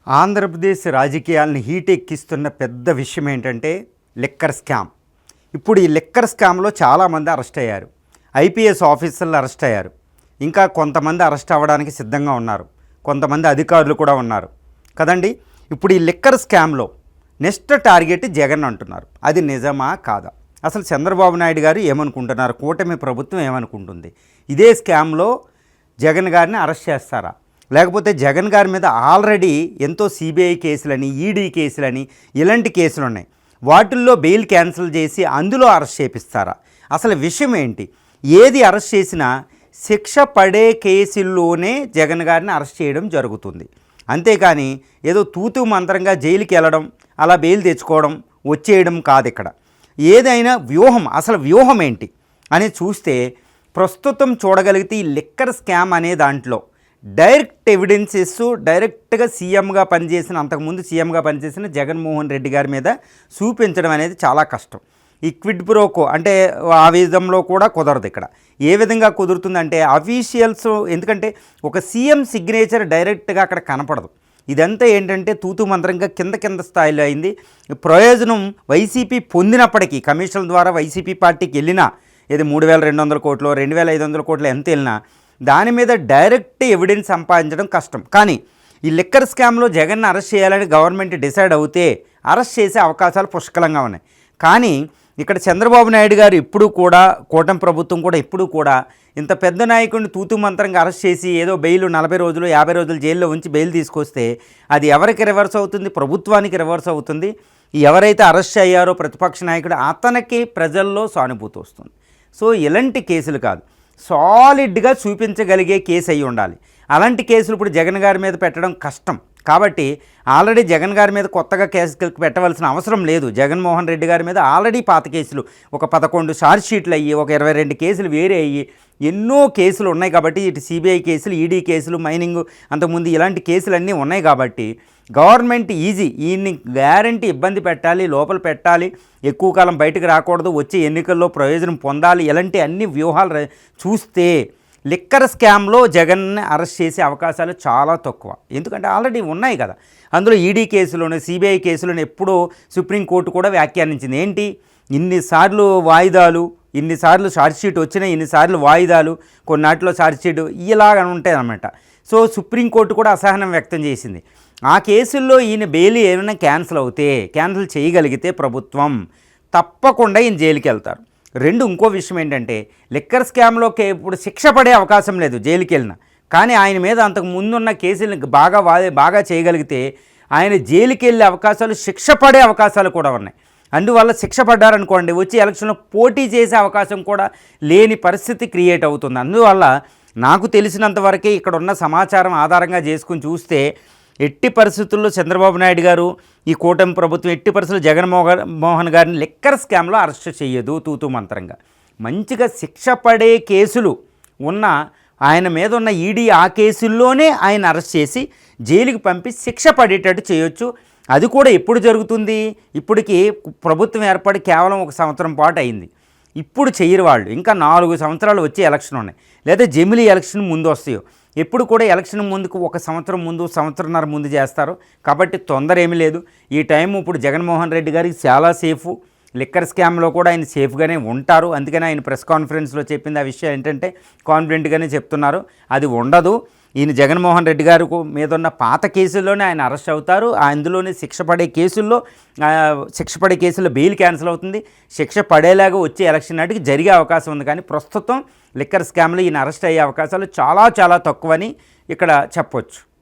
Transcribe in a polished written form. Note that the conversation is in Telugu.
ఆంధ్రప్రదేశ్ రాజకీయాలను హీట్ ఎక్కిస్తున్న పెద్ద విషయం ఏంటంటే లిక్కర్ స్కామ్. ఇప్పుడు ఈ లిక్కర్ స్కామ్లో చాలామంది అరెస్ట్ అయ్యారు. ఐపీఎస్ ఆఫీసర్లు అరెస్ట్ అయ్యారు. ఇంకా కొంతమంది అరెస్ట్ అవ్వడానికి సిద్ధంగా ఉన్నారు. కొంతమంది అధికారులు కూడా ఉన్నారు కదండి. ఇప్పుడు ఈ లిక్కర్ స్కామ్లో నెక్స్ట్ టార్గెట్ జగన్ అంటున్నారు. అది నిజమా కాదా? అసలు చంద్రబాబు నాయుడు గారు ఏమనుకుంటున్నారు? కూటమి ప్రభుత్వం ఏమనుకుంటుంది? ఇదే స్కామ్లో జగన్ గారిని అరెస్ట్ చేస్తారా? లేకపోతే జగన్ గారి మీద ఆల్రెడీ ఎంతో సిబిఐ కేసులని, ఈడీ కేసులని, ఇలాంటి కేసులు ఉన్నాయి. వాటిల్లో బెయిల్ క్యాన్సిల్ చేసి అందులో అరెస్ట్ చేపిస్తారా? అసలు విషయం ఏంటి? ఏది అరెస్ట్ చేసినా శిక్ష పడే కేసుల్లోనే జగన్ గారిని అరెస్ట్ చేయడం జరుగుతుంది. అంతేకాని ఏదో తూతు మంత్రంగా జైలుకి వెళ్ళడం, అలా బెయిల్ తెచ్చుకోవడం, వచ్చేయడం కాదు. ఇక్కడ ఏదైనా వ్యూహం, అసలు వ్యూహం ఏంటి అని చూస్తే ప్రస్తుతం చూడగలిగితే ఈ లిక్కర్ స్కామ్ అనే దాంట్లో డైరెక్ట్ ఎవిడెన్సెస్ డైరెక్ట్గా సీఎంగా పనిచేసిన, అంతకుముందు సీఎంగా పనిచేసిన జగన్మోహన్ రెడ్డి గారి మీద చూపించడం అనేది చాలా కష్టం. ఈ క్విడ్ ప్రోకో అంటే ఆ విధంలో కూడా కుదరదు. ఇక్కడ ఏ విధంగా కుదురుతుందంటే అఫీషియల్స్, ఎందుకంటే ఒక సీఎం సిగ్నేచర్ డైరెక్ట్గా అక్కడ కనపడదు. ఇదంతా ఏంటంటే తూతు మంత్రంగా కింద స్థాయిలో అయింది. ప్రయోజనం వైసీపీ పొందినప్పటికీ, కమిషన్ల ద్వారా వైసీపీ పార్టీకి వెళ్ళినా, ఏది 3,200 కోట్లు 2,500 కోట్లు ఎంత వెళ్ళినా దాని మీద డైరెక్ట్ ఎవిడెన్స్ సంపాదించడం కష్టం. కానీ ఈ లిక్కర్ స్కామ్లో జగన్ను అరెస్ట్ చేయాలని గవర్నమెంట్ డిసైడ్ అవుతే అరెస్ట్ చేసే అవకాశాలు పుష్కలంగా ఉన్నాయి. కానీ ఇక్కడ చంద్రబాబు నాయుడు గారు ఎప్పుడూ కూడా, కూటమి ప్రభుత్వం కూడా ఎప్పుడూ కూడా ఇంత పెద్ద నాయకుడిని తూతు మంత్రంగా అరెస్ట్ చేసి ఏదో బెయిల్ 40 రోజులు 50 రోజులు జైల్లో ఉంచి బెయిల్ తీసుకొస్తే అది ఎవరికి రివర్స్ అవుతుంది? ప్రభుత్వానికి రివర్స్ అవుతుంది. ఎవరైతే అరెస్ట్ అయ్యారో ప్రతిపక్ష నాయకుడు, అతనికి ప్రజల్లో సానుభూతి వస్తుంది. సో ఇలాంటి కేసులు కాదు, సాలిడ్గా చూపించగలిగే కేసు అయి ఉండాలి. అలాంటి కేసులు ఇప్పుడు జగన్ గారి మీద పెట్టడం కష్టం. కాబట్టి ఆల్రెడీ జగన్ గారి మీద కొత్తగా కేసు పెట్టవలసిన అవసరం లేదు. జగన్మోహన్ రెడ్డి గారి మీద ఆల్రెడీ పాత కేసులు ఒక 11 ఛార్జ్ షీట్లు అయ్యి, ఒక 22 కేసులు వేరే అయ్యి, ఎన్నో కేసులు ఉన్నాయి. కాబట్టి ఇటు సిబిఐ కేసులు, ఈడీ కేసులు, మైనింగ్, అంతకుముందు ఇలాంటి కేసులన్నీ ఉన్నాయి. కాబట్టి గవర్నమెంట్ ఈయన్ని గ్యారంటీ ఇబ్బంది పెట్టాలి, లోపల పెట్టాలి, ఎక్కువ కాలం బయటకు రాకూడదు, వచ్చే ఎన్నికల్లో ప్రయోజనం పొందాలి, ఇలాంటి అన్ని వ్యూహాలు చూస్తే లిక్కర్ స్కామ్లో జగన్ని అరెస్ట్ చేసే అవకాశాలు చాలా తక్కువ. ఎందుకంటే ఆల్రెడీ ఉన్నాయి కదా. అందులో ఈడీ కేసులోనే, సిబిఐ కేసులోనే ఎప్పుడో సుప్రీంకోర్టు కూడా వ్యాఖ్యానించింది. ఏంటి, ఇన్నిసార్లు వాయిదాలు, ఇన్నిసార్లు ఛార్జ్షీట్ వచ్చినాయి, ఇన్నిసార్లు వాయిదాలు, కొన్నాటిలో ఛార్జ్షీట్ ఇలాగ ఉంటాయి అన్నమాట. సో సుప్రీంకోర్టు కూడా అసహనం వ్యక్తం చేసింది. ఆ కేసుల్లో ఈయన బెయిల్ ఏమైనా క్యాన్సిల్ చేయగలిగితే ప్రభుత్వం తప్పకుండా ఈయన జైలుకి వెళ్తారు. ఇంకో విషయం ఏంటంటే లిక్కర్ స్కామ్లోకి ఇప్పుడు శిక్ష పడే అవకాశం లేదు జైలుకి వెళ్ళినా. కానీ ఆయన మీద అంతకు ముందున్న కేసులను బాగా చేయగలిగితే ఆయన జైలుకి వెళ్ళే అవకాశాలు, శిక్ష పడే అవకాశాలు కూడా ఉన్నాయి. అందువల్ల శిక్ష పడ్డారనుకోండి, వచ్చి ఎలక్షన్లో పోటీ చేసే అవకాశం కూడా లేని పరిస్థితి క్రియేట్ అవుతుంది. అందువల్ల నాకు తెలిసినంతవరకే ఇక్కడ ఉన్న సమాచారం ఆధారంగా చేసుకుని చూస్తే ఎట్టి పరిస్థితుల్లో చంద్రబాబు నాయుడు గారు, ఈ కూటమి ప్రభుత్వం ఎట్టి పరిస్థితుల్లో జగన్మోహన్ గారిని లిక్కర్ స్కామ్లో అరెస్ట్ చేయదు తూతూ మంత్రంగా. మంచిగా శిక్ష పడే కేసులు ఉన్న ఆయన మీద ఉన్న ఈడీ ఆ కేసుల్లోనే ఆయన అరెస్ట్ చేసి జైలుకి పంపి శిక్ష పడేటట్టు చేయొచ్చు. అది కూడా ఎప్పుడు జరుగుతుంది? ఇప్పటికి ప్రభుత్వం ఏర్పడి కేవలం 1 సంవత్సరం పాటు అయింది. ఇప్పుడు చెయ్యరు వాళ్ళు. ఇంకా 4 సంవత్సరాలు వచ్చే ఎలక్షన్ ఉన్నాయి, లేదా జమిలీ ఎలక్షన్ ముందు వస్తాయో. ఎప్పుడు కూడా ఎలక్షన్ ముందుకు 1 సంవత్సరం ముందు, సంవత్సరంన్నర ముందు చేస్తారు. కాబట్టి తొందర ఏమీ లేదు. ఈ టైం ఇప్పుడు జగన్మోహన్ రెడ్డి గారికి చాలా సేఫ్. లిక్కర్ స్కామ్లో కూడా ఆయన సేఫ్గానే ఉంటారు. అందుకని ఆయన ప్రెస్ కాన్ఫరెన్స్లో చెప్పింది ఆ విషయం ఏంటంటే కాన్ఫిడెంట్గానే చెప్తున్నారు. అది ఉండదు. ఈయన జగన్మోహన్ రెడ్డి గారి మీద ఉన్న పాత కేసుల్లోనే ఆయన అరెస్ట్ అవుతారు. అందులోనే శిక్ష పడే కేసుల్లో బెయిల్ క్యాన్సిల్ అవుతుంది. శిక్ష పడేలాగా వచ్చే ఎలక్షన్ నాటికి జరిగే అవకాశం ఉంది. కానీ ప్రస్తుతం లిక్కర్ స్కామ్లో ఈయన అరెస్ట్ అయ్యే అవకాశాలు చాలా చాలా తక్కువని ఇక్కడ చెప్పొచ్చు.